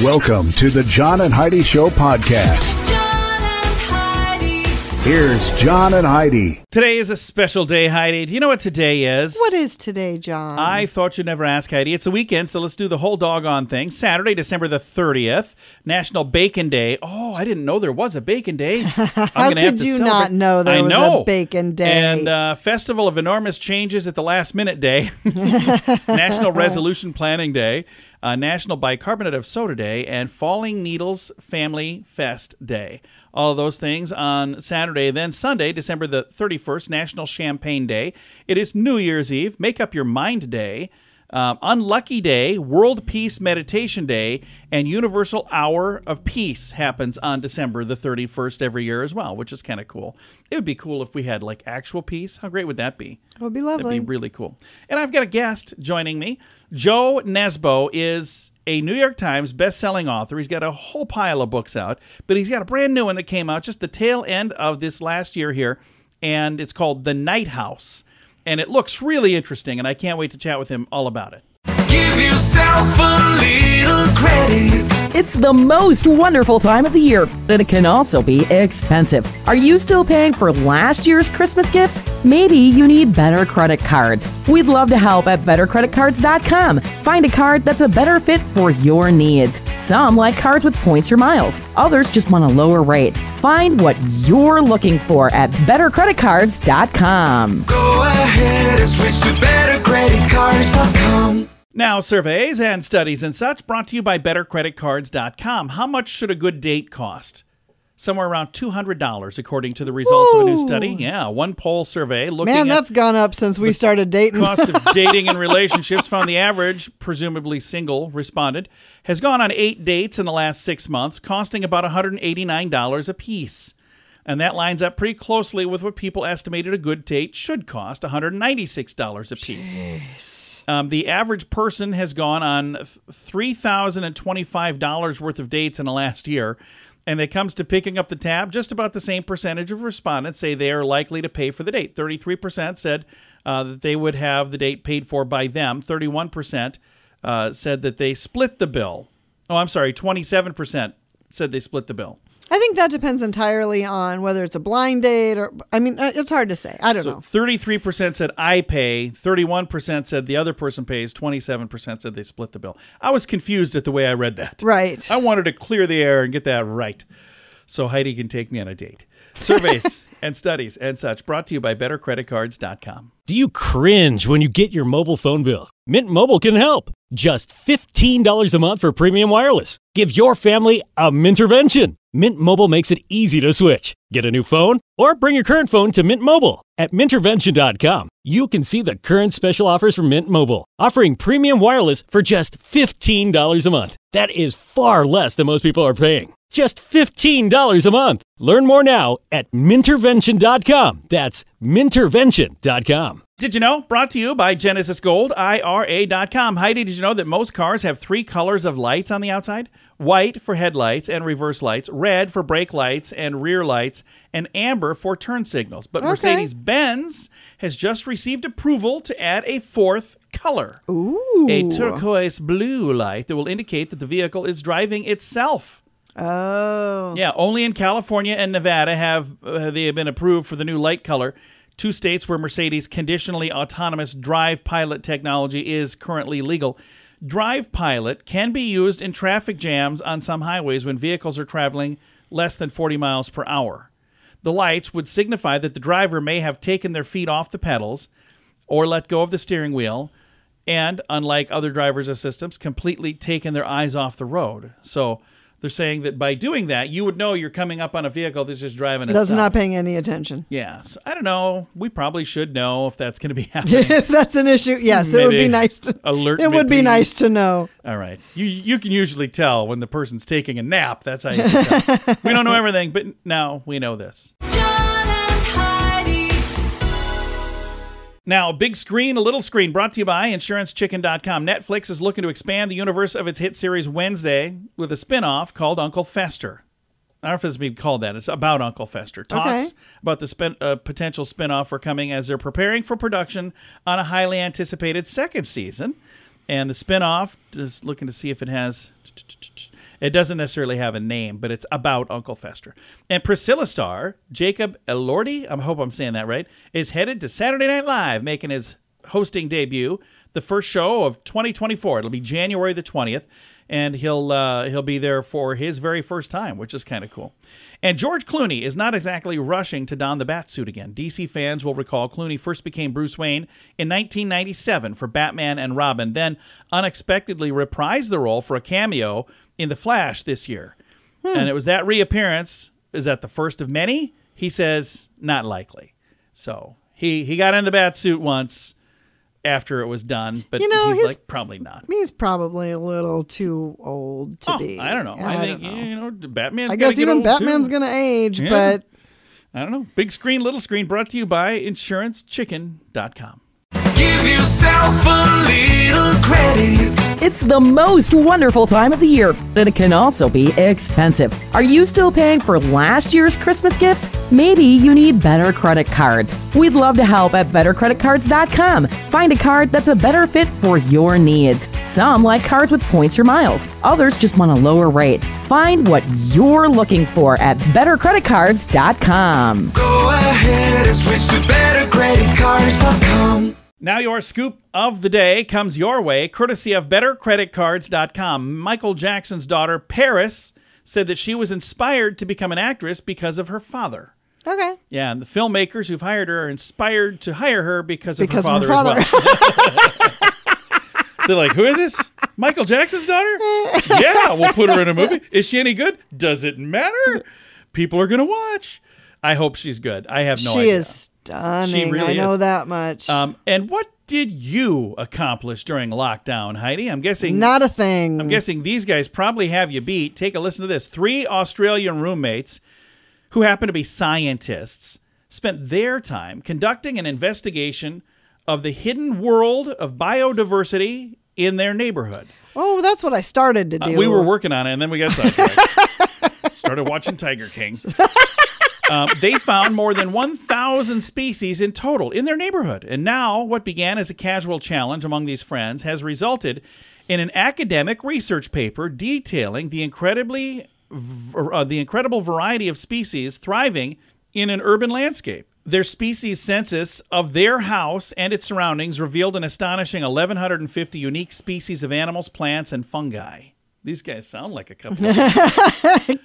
Welcome to the John and Heidi Show podcast. John and Heidi. Here's John and Heidi. Today is a special day, Heidi. Do you know what today is? What is today, John? I thought you'd never ask, Heidi. It's a weekend, so let's do the whole doggone thing. Saturday, December the 30th, National Bacon Day. Oh, I didn't know there was a Bacon Day. How could you not know there was a Bacon Day? And Festival of Enormous Changes at the Last Minute Day. National Resolution Planning Day. National Bicarbonate of Soda Day, and Falling Needles Family Fest Day. All of those things on Saturday. Then Sunday, December the 31st, National Champagne Day. It is New Year's Eve, Make Up Your Mind Day, Unlucky Day, World Peace Meditation Day, and Universal Hour of Peace happens on December the 31st every year as well, which is kind of cool. It would be cool if we had like actual peace. How great would that be? It would be lovely. That'd be really cool. And I've got a guest joining me. Jo Nesbo is a New York Times best-selling author. He's got a whole pile of books out, but he's got a brand new one that came out just the tail end of this last year here, and it's called The Night House. And it looks really interesting, and I can't wait to chat with him all about it. Give yourself a little credit. It's the most wonderful time of the year, and it can also be expensive. Are you still paying for last year's Christmas gifts? Maybe you need better credit cards. We'd love to help at bettercreditcards.com. Find a card that's a better fit for your needs. Some like cards with points or miles. Others just want a lower rate. Find what you're looking for at bettercreditcards.com. Go ahead and switch to bettercreditcards.com. Now, surveys and studies and such brought to you by bettercreditcards.com. How much should a good date cost? Somewhere around $200, according to the results of a new study. Yeah, one poll survey looking Man, at that's gone up since we started dating. cost of dating and relationships found the average, presumably single respondent, has gone on 8 dates in the last 6 months, costing about $189 apiece. And that lines up pretty closely with what people estimated a good date should cost, $196 apiece. Jeez. The average person has gone on $3,025 worth of dates in the last year. And it comes to picking up the tab, just about the same percentage of respondents say they are likely to pay for the date. 33% said that they would have the date paid for by them. 31% said that they split the bill. Oh, I'm sorry, 27% said they split the bill. I think that depends entirely on whether it's a blind date or, I mean, it's hard to say. I don't know. 33% said I pay, 31% said the other person pays, 27% said they split the bill. I was confused at the way I read that. Right. I wanted to clear the air and get that right so Heidi can take me on a date. Surveys and studies and such brought to you by bettercreditcards.com. Do you cringe when you get your mobile phone bill? Mint Mobile can help. Just $15 a month for premium wireless. Give your family a Mintervention. Mint Mobile makes it easy to switch. Get a new phone or bring your current phone to Mint Mobile. At Mintervention.com, you can see the current special offers from Mint Mobile, offering premium wireless for just $15 a month. That is far less than most people are paying. Just $15 a month. Learn more now at Mintervention.com. That's Mintervention.com. Did you know? Brought to you by Genesis Gold, IRA.com. Heidi, did you know that most cars have 3 colors of lights on the outside? White for headlights and reverse lights, red for brake lights and rear lights, and amber for turn signals. But Mercedes-Benz has just received approval to add a 4th color. Ooh. A turquoise blue light that will indicate that the vehicle is driving itself. Oh. Yeah, only in California and Nevada have they been approved for the new light color. 2 states where Mercedes' conditionally autonomous Drive Pilot technology is currently legal. Drive Pilot can be used in traffic jams on some highways when vehicles are traveling less than 40 miles per hour. The lights would signify that the driver may have taken their feet off the pedals or let go of the steering wheel and, unlike other driver's assistants, completely taken their eyes off the road. So they're saying that by doing that, you would know you're coming up on a vehicle that's just driving itself. That's not paying any attention. Yes. I don't know. We probably should know if that's going to be happening. If that's an issue, yes, it would be nice to alert. It would be nice to know. All right. You can usually tell when the person's taking a nap. That's how you can tell. We don't know everything, but now we know this. John and Heidi. Now, big screen, a little screen, brought to you by InsuranceChicken.com. Netflix is looking to expand the universe of its hit series Wednesday with a spinoff called Uncle Fester. I don't know if it's being called that. It's about Uncle Fester. Talks about the potential spinoff are coming as they're preparing for production on a highly anticipated 2nd season. And the spinoff is looking to see if it has It doesn't necessarily have a name, but it's about Uncle Fester. And Priscilla star Jacob Elordi, I hope I'm saying that right, is headed to Saturday Night Live, making his hosting debut, the first show of 2024. It'll be January the 20th, and he'll be there for his very first time, which is kind of cool. And George Clooney is not exactly rushing to don the Batsuit again. DC fans will recall Clooney first became Bruce Wayne in 1997 for Batman and Robin, then unexpectedly reprised the role for a cameo in The Flash this year. And it was that reappearance. Is that the first of many? He says, not likely. So he got in the Batsuit once after it was done, but he's like, probably not. He's probably a little too old to be. I don't know. I think, Batman's I guess even Batman's going to age, but I don't know. Big screen, little screen, brought to you by InsuranceChicken.com. Give yourself a little credit. It's the most wonderful time of the year, but it can also be expensive. Are you still paying for last year's Christmas gifts? Maybe you need better credit cards. We'd love to help at bettercreditcards.com. Find a card that's a better fit for your needs. Some like cards with points or miles. Others just want a lower rate. Find what you're looking for at bettercreditcards.com. Go ahead and switch to bettercreditcards.com. Now your scoop of the day comes your way, courtesy of bettercreditcards.com. Michael Jackson's daughter, Paris, said that she was inspired to become an actress because of her father. okay. Yeah, and the filmmakers who've hired her are inspired to hire her because of her father as well. They're like, who is this? Michael Jackson's daughter? Yeah, we'll put her in a movie. Is she any good? Does it matter? People are going to watch. I hope she's good. I have no idea. She is stunning. She really I know is. that much. And what did you accomplish during lockdown, Heidi? I'm guessing Not a thing. I'm guessing these guys probably have you beat. Take a listen to this. 3 Australian roommates who happen to be scientists spent their time conducting an investigation of the hidden world of biodiversity in their neighborhood. Oh, that's what I started to do. We were working on it, and then we got sidetracked. Started watching Tiger King. They found more than 1,000 species in total in their neighborhood. And now what began as a casual challenge among these friends has resulted in an academic research paper detailing the incredible variety of species thriving in an urban landscape. Their species census of their house and its surroundings revealed an astonishing 1,150 unique species of animals, plants, and fungi. These guys sound like a couple of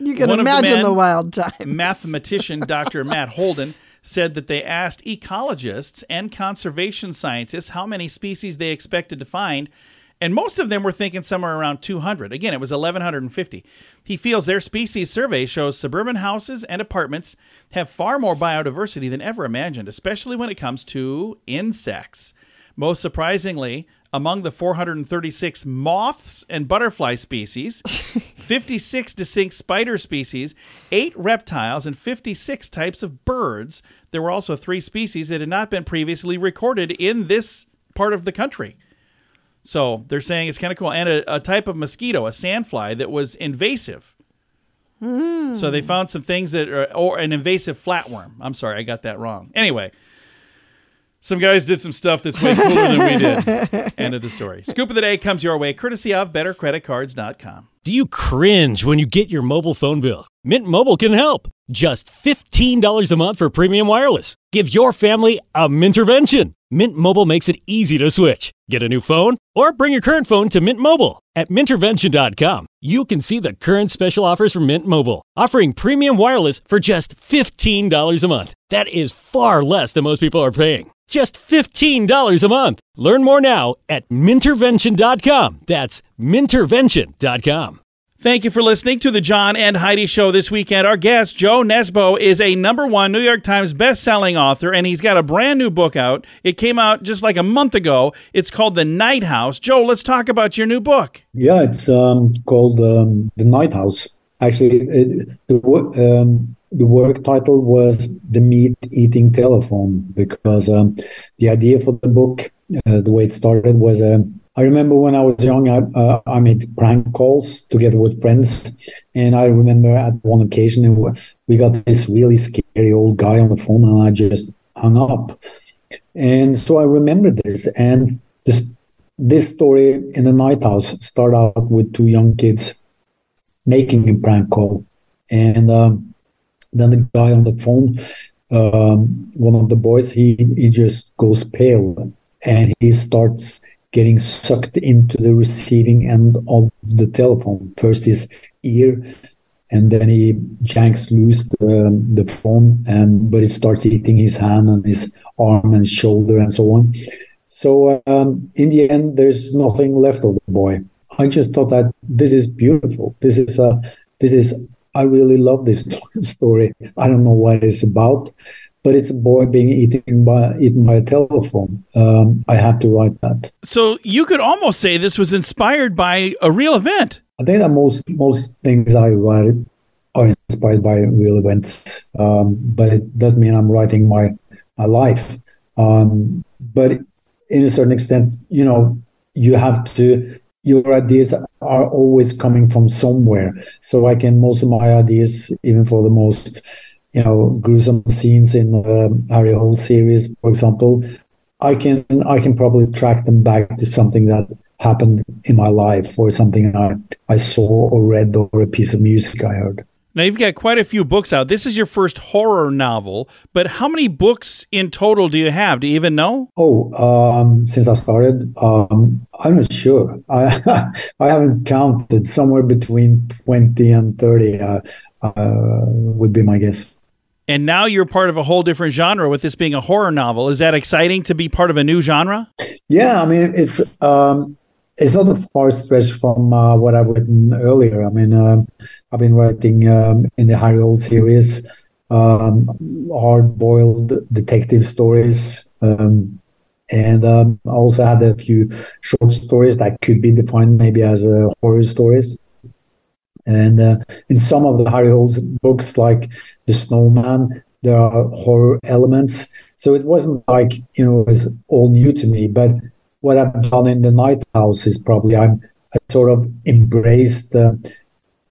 You can One of the imagine men, the wild times. mathematician Dr. Matt Holden said that they asked ecologists and conservation scientists how many species they expected to find, and most of them were thinking somewhere around 200. Again, it was 1,150. He feels their species survey shows suburban houses and apartments have far more biodiversity than ever imagined, especially when it comes to insects. Most surprisingly, among the 436 moths and butterfly species, 56 distinct spider species, 8 reptiles, and 56 types of birds, there were also 3 species that had not been previously recorded in this part of the country. So they're saying it's kind of cool. And a type of mosquito, a sandfly, that was invasive. So they found some things that are, or an invasive flatworm. I'm sorry, I got that wrong. Anyway, some guys did some stuff that's way cooler than we did. End of the story. Scoop of the day comes your way, courtesy of bettercreditcards.com. Do you cringe when you get your mobile phone bill? Mint Mobile can help. Just $15 a month for premium wireless. Give your family a Mintervention. Mint Mobile makes it easy to switch. Get a new phone or bring your current phone to Mint Mobile. At Mintervention.com, you can see the current special offers from Mint Mobile, offering premium wireless for just $15 a month. That is far less than most people are paying. Just $15 a month. Learn more now at Mintervention.com. That's Mintervention.com. Thank you for listening to the John and Heidi Show this weekend. Our guest, Jo Nesbo, is a #1 New York Times best-selling author, and he's got a brand new book out. It came out just like a month ago. It's called The Night House. Jo, let's talk about your new book. Yeah, it's called The Night House. Actually, the work title was The Meat-Eating Telephone, because the idea for the book, the way it started was... I remember when I was young, I made prank calls together with friends. And I remember at one occasion, we got this really scary old guy on the phone, and I just hung up. And so I remembered this. And this story in the Night House started out with 2 young kids making a prank call. And then the guy on the phone, one of the boys, he just goes pale and he starts getting sucked into the receiving end of the telephone. First his ear, and then he janks loose the phone, but it starts eating his hand and his arm and shoulder and so on. So in the end, there's nothing left of the boy. I just thought that this is beautiful. This is. I really love this story. I don't know what it's about, but it's a boy being eaten by a telephone. I have to write that. So you could almost say this was inspired by a real event. I think that most things I write are inspired by real events, but it doesn't mean I'm writing my life. But in a certain extent, you have to. Your ideas are always coming from somewhere. So most of my ideas, even for the most, gruesome scenes in the Harry Hole series, for example, I can probably track them back to something that happened in my life, or something I saw or read, or a piece of music I heard. Now, you've got quite a few books out. This is your first horror novel, but how many books in total do you have? Do you even know? Since I started, I'm not sure. I haven't counted. Somewhere between 20 and 30 would be my guess. And now you're part of a whole different genre with this being a horror novel. Is that exciting to be part of a new genre? Yeah, I mean, it's not a far stretch from what I've written earlier. I mean, I've been writing in the Harry Hole series, hard-boiled detective stories, and I also had a few short stories that could be defined maybe as horror stories. And in some of the Harry Hole's books, like The Snowman, there are horror elements. So it wasn't like, it was all new to me, but what I've done in The Night House is probably I sort of embraced the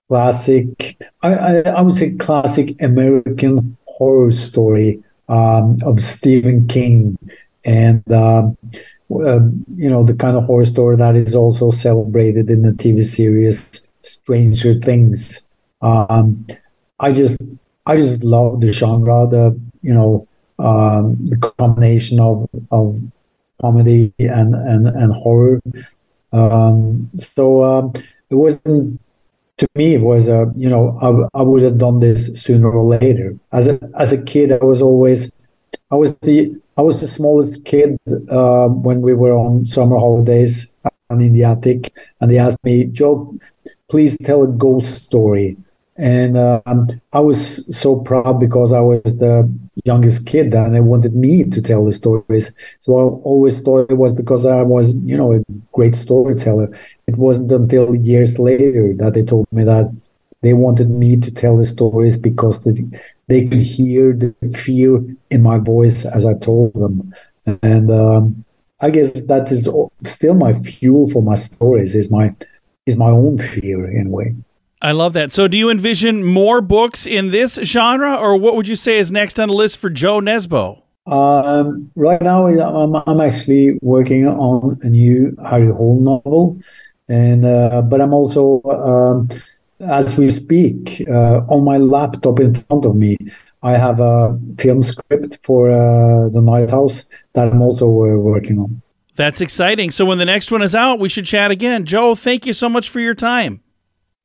classic, I would say classic American horror story of Stephen King, and the kind of horror story that is also celebrated in the TV series Stranger Things. I just love the genre, the combination of comedy and horror. So it wasn't, to me, it was I would have done this sooner or later. As a kid, I was the smallest kid when we were on summer holidays and in the attic, and they asked me, "Joe, please tell a ghost story." And I was so proud because I was the youngest kid and they wanted me to tell the stories. So I always thought it was because I was, a great storyteller. It wasn't until years later that they told me that they wanted me to tell the stories because they could hear the fear in my voice as I told them. And I guess that is still my fuel for my stories, is my own fear in a way. I love that. So do you envision more books in this genre, or what would you say is next on the list for Jo Nesbo? Right now, I'm actually working on a new Harry Hole novel, and but I'm also, as we speak, on my laptop in front of me, I have a film script for The Night House that I'm also working on. That's exciting. So when the next one is out, we should chat again. Joe, thank you so much for your time.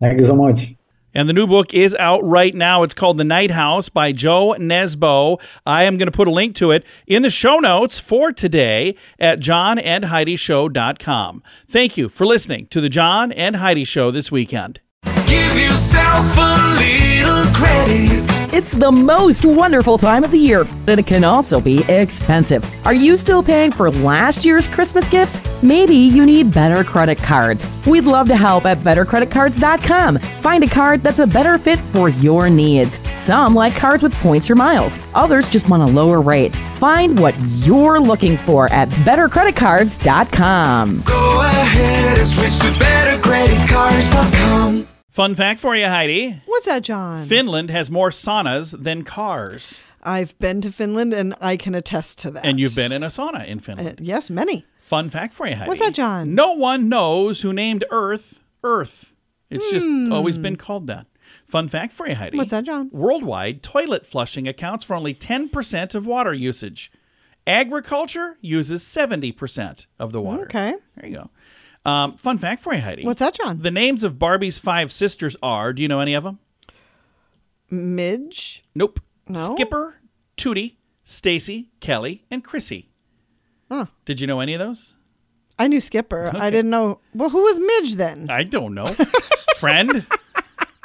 Thank you so much. And the new book is out right now. It's called The Night House by Jo Nesbo. I am going to put a link to it in the show notes for today at johnandheidishow.com. Thank you for listening to the John and Heidi Show this weekend. Give yourself a little credit. It's the most wonderful time of the year, and it can also be expensive. Are you still paying for last year's Christmas gifts? Maybe you need better credit cards. We'd love to help at bettercreditcards.com. Find a card that's a better fit for your needs. Some like cards with points or miles. Others just want a lower rate. Find what you're looking for at bettercreditcards.com. Go ahead and switch to bettercreditcards.com. Fun fact for you, Heidi. What's that, John? Finland has more saunas than cars. I've been to Finland and I can attest to that. And you've been in a sauna in Finland. Yes, many. Fun fact for you, Heidi. What's that, John? No one knows who named Earth Earth. It's just always been called that. Fun fact for you, Heidi. What's that, John? Worldwide, toilet flushing accounts for only 10% of water usage. Agriculture uses 70% of the water. Okay. There you go. Fun fact for you, Heidi. What's that, John? The names of Barbie's 5 sisters are, do you know any of them? Midge? Nope. No? Skipper, Tootie, Stacy, Kelly, and Chrissy. Huh. Did you know any of those? I knew Skipper. I didn't know. Well, who was Midge then? I don't know. Friend.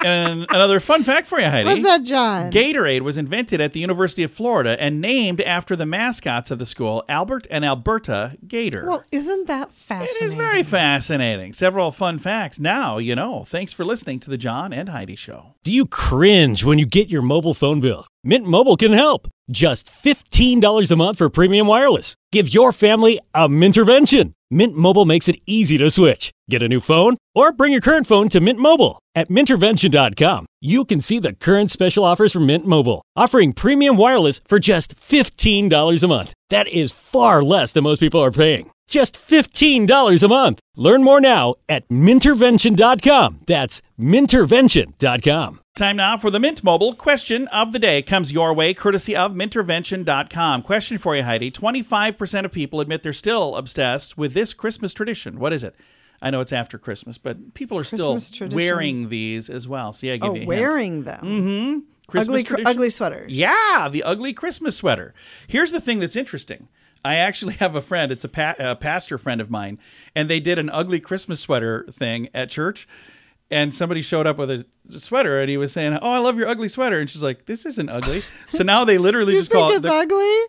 And another fun fact for you, Heidi. What's that, John? Gatorade was invented at the University of Florida and named after the mascots of the school, Albert and Alberta Gator. Well, isn't that fascinating? It is very fascinating. Several fun facts. Now you know. Thanks for listening to the John and Heidi Show. Do you cringe when you get your mobile phone bill? Mint Mobile can help. Just $15 a month for premium wireless. Give your family a Mintervention. Mint Mobile makes it easy to switch. Get a new phone or bring your current phone to Mint Mobile. At Mintervention.com, you can see the current special offers from Mint Mobile, offering premium wireless for just $15 a month. That is far less than most people are paying. Just $15 a month. Learn more now at Mintervention.com. That's Mintervention.com. Time now for the Mint Mobile question of the day. Comes your way courtesy of Mintervention.com. Question for you, Heidi. 25% of people admit they're still obsessed with this Christmas tradition. What is it? I know it's after Christmas, but people are still wearing these as well. See, I give you a hint. Wearing them. Mm-hmm. Christmas Ugly sweaters. Yeah, the ugly Christmas sweater. Here's the thing that's interesting. I actually have a friend, it's a pastor friend of mine, and they did an ugly Christmas sweater thing at church, and somebody showed up with a sweater, and he was saying, "Oh, I love your ugly sweater," and she's like, "This isn't ugly." So now they literally just call it the ugly?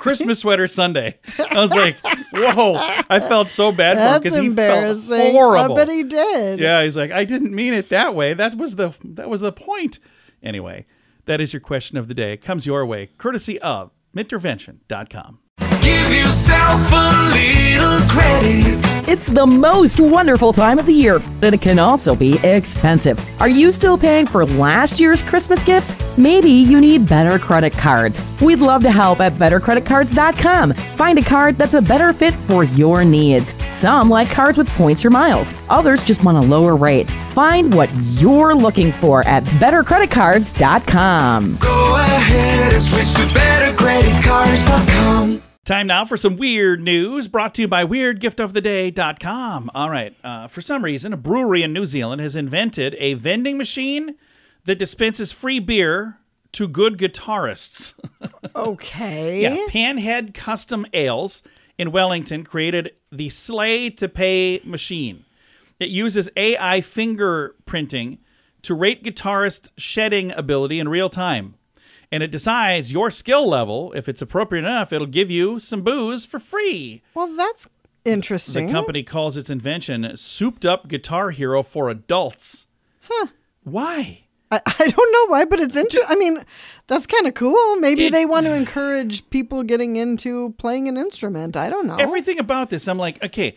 Christmas sweater Sunday. I was like, "Whoa!" I felt so bad for him because he felt horrible. I bet he did. Yeah, he's like, "I didn't mean it that way. That was the point." Anyway, that is your question of the day. It comes your way courtesy of Mintervention.com. Give yourself a little credit. It's the most wonderful time of the year, but it can also be expensive. Are you still paying for last year's Christmas gifts? Maybe you need better credit cards. We'd love to help at bettercreditcards.com. Find a card that's a better fit for your needs. Some like cards with points or miles. Others just want a lower rate. Find what you're looking for at bettercreditcards.com. Go ahead and switch to bettercreditcards.com. Time now for some weird news brought to you by WeirdGiftOfTheDay.com. All right, for some reason, a brewery in New Zealand has invented a vending machine that dispenses free beer to good guitarists. Okay. Yeah, Panhead Custom Ales in Wellington created the Slay to Pay machine. It uses AI fingerprinting to rate guitarists' shedding ability in real time. And it decides your skill level. If it's appropriate enough, it'll give you some booze for free. Well, that's interesting. The company calls its invention Souped Up Guitar Hero for Adults. Huh. Why? I don't know why, but it's interesting. I mean, that's kind of cool. Maybe they want to encourage people getting into playing an instrument. I don't know. Everything about this, I'm like, okay.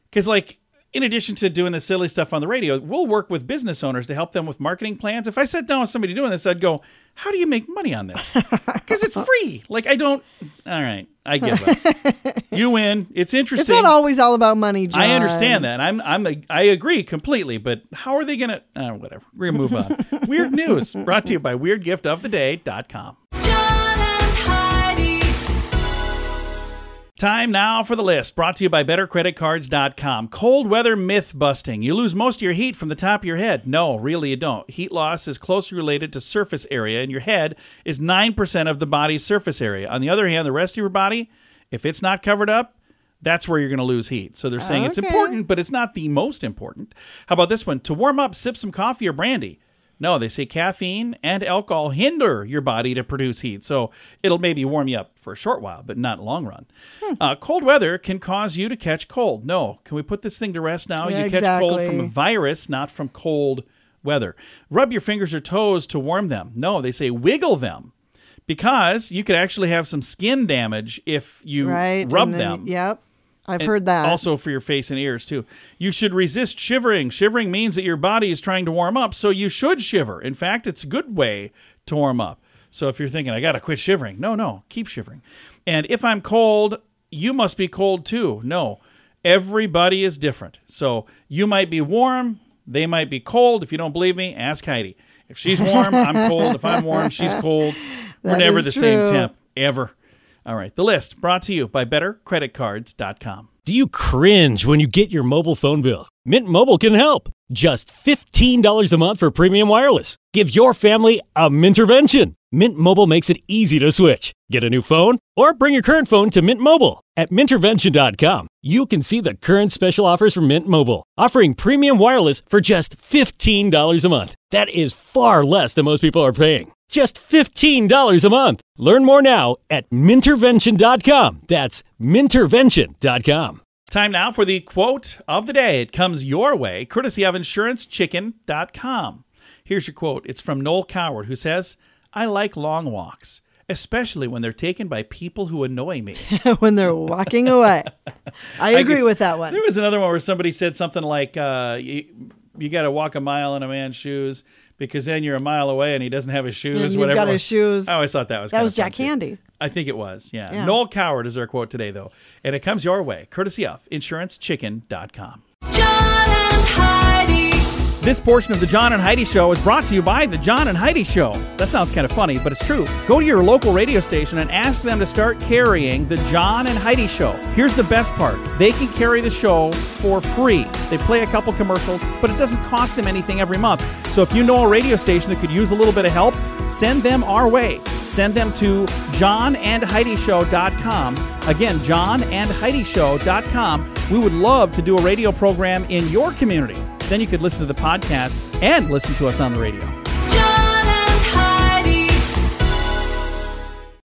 Because, like, in addition to doing the silly stuff on the radio, we'll work with business owners to help them with marketing plans. If I sat down with somebody doing this, I'd go, how do you make money on this? Because it's free. Like, I don't. All right. I give up. You win. It's interesting. It's not always all about money, John. I understand that. I agree completely. But how are they going to. Whatever. We're going to move on. Weird news brought to you by WeirdGiftOfTheDay.com. Time now for the list, brought to you by BetterCreditCards.com. Cold weather myth busting. You lose most of your heat from the top of your head. No, really you don't. Heat loss is closely related to surface area, and your head is 9% of the body's surface area. On the other hand, the rest of your body, if it's not covered up, that's where you're going to lose heat. So they're saying it's important, but it's not the most important. How about this one? To warm up, sip some coffee or brandy. No, they say caffeine and alcohol hinder your body to produce heat. So it'll maybe warm you up for a short while, but not long run. Cold weather can cause you to catch cold. No. Can we put this thing to rest now? Yeah, you catch cold from a virus, not from cold weather. Rub your fingers or toes to warm them. No, they say wiggle them. Because you could actually have some skin damage if you rub them. Yep. I've heard that. Also for your face and ears, too. You should resist shivering. Shivering means that your body is trying to warm up, so you should shiver. In fact, it's a good way to warm up. So if you're thinking, I got to quit shivering. No, keep shivering. And if I'm cold, you must be cold, too. No, everybody is different. So you might be warm, They might be cold. If you don't believe me, ask Heidi. If she's warm, I'm cold. If I'm warm, she's cold. We're That never is the same true. temp, ever. All right, the list brought to you by BetterCreditCards.com. Do you cringe when you get your mobile phone bill? Mint Mobile can help. Just $15 a month for premium wireless. Give your family a Mintervention. Mint Mobile makes it easy to switch. Get a new phone or bring your current phone to Mint Mobile. At Mintervention.com, you can see the current special offers from Mint Mobile, offering premium wireless for just $15 a month. That is far less than most people are paying. Just $15 a month. Learn more now at Mintervention.com. That's Mintervention.com. Time now for the quote of the day. It comes your way, courtesy of InsuranceChicken.com. Here's your quote. It's from Noel Coward, who says, "I like long walks, especially when they're taken by people who annoy me." When they're walking away. I agree guess- with that one. There was another one where somebody said something like, you got to walk a mile in a man's shoes because then you're a mile away and he doesn't have his shoes, And you've whatever. got his shoes. I always thought that was That kind was of fun, Jack too. Handy. I think it was, yeah. Yeah. Noel Coward is our quote today, though. And it comes your way, courtesy of InsuranceChicken.com. John and Heidi. This portion of the John and Heidi Show is brought to you by the John and Heidi Show. That sounds kind of funny, but it's true. Go to your local radio station and ask them to start carrying the John and Heidi Show. Here's the best part. They can carry the show for free. They play a couple commercials, but it doesn't cost them anything every month. So if you know a radio station that could use a little bit of help, send them our way. Send them to johnandheidishow.com. Again, johnandheidishow.com. We would love to do a radio program in your community. Then you could listen to the podcast and listen to us on the radio. John and Heidi.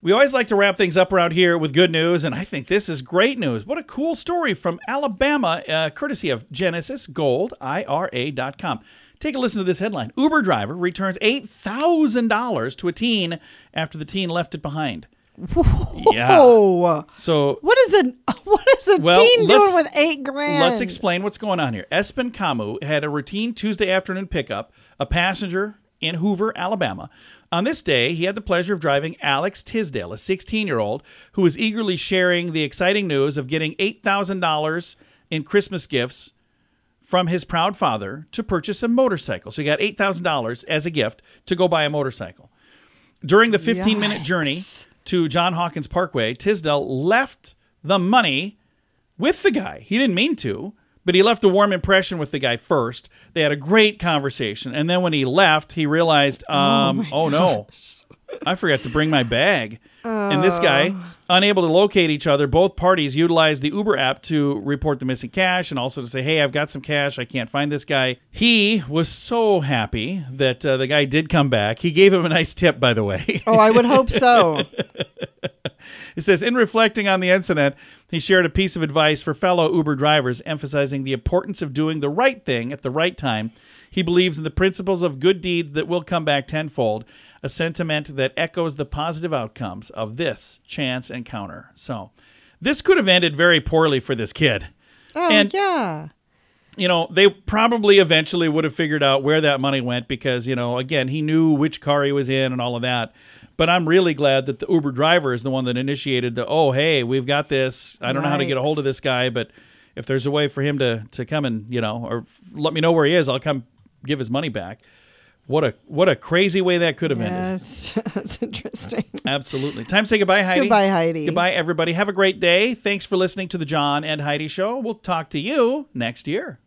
We always like to wrap things up around here with good news, and I think this is great news. What a cool story from Alabama, courtesy of GenesisGoldIRA.com. Take a listen to this headline. Uber driver returns $8,000 to a teen after the teen left it behind. Yeah. Oh, So what is a teen doing with $8,000? let's explain what's going on here. Espen Camus had a routine Tuesday afternoon pickup, a passenger in Hoover, Alabama. On this day, he had the pleasure of driving Alex Tisdale, a 16-year-old who was eagerly sharing the exciting news of getting $8,000 in Christmas gifts from his proud father to purchase a motorcycle. So he got $8,000 as a gift to go buy a motorcycle. During the 15-minute journey to John Hawkins Parkway, Tisdale left the money with the guy. He didn't mean to, but he left a warm impression with the guy first. They had a great conversation. And then when he left, he realized, oh no, I forgot to bring my bag. And this guy, unable to locate each other, both parties utilized the Uber app to report the missing cash and also to say, hey, I've got some cash. I can't find this guy. He was so happy that the guy did come back. He gave him a nice tip, by the way. Oh, I would hope so. It says, in reflecting on the incident, he shared a piece of advice for fellow Uber drivers, emphasizing the importance of doing the right thing at the right time. He believes in the principles of good deeds that will come back tenfold, a sentiment that echoes the positive outcomes of this chance encounter. So this could have ended very poorly for this kid. Oh, And- yeah. You know, they probably eventually would have figured out where that money went because, you know, again, he knew which car he was in and all of that. But I'm really glad that the Uber driver is the one that initiated the, oh, hey, we've got this. I don't know how to get a hold of this guy, but if there's a way for him to come and, you know, or let me know where he is, I'll come give his money back. What a crazy way that could have ended. That's interesting. Absolutely. Time to say goodbye, Heidi. Goodbye, Heidi. Goodbye, everybody. Have a great day. Thanks for listening to the John and Heidi Show. We'll talk to you next year.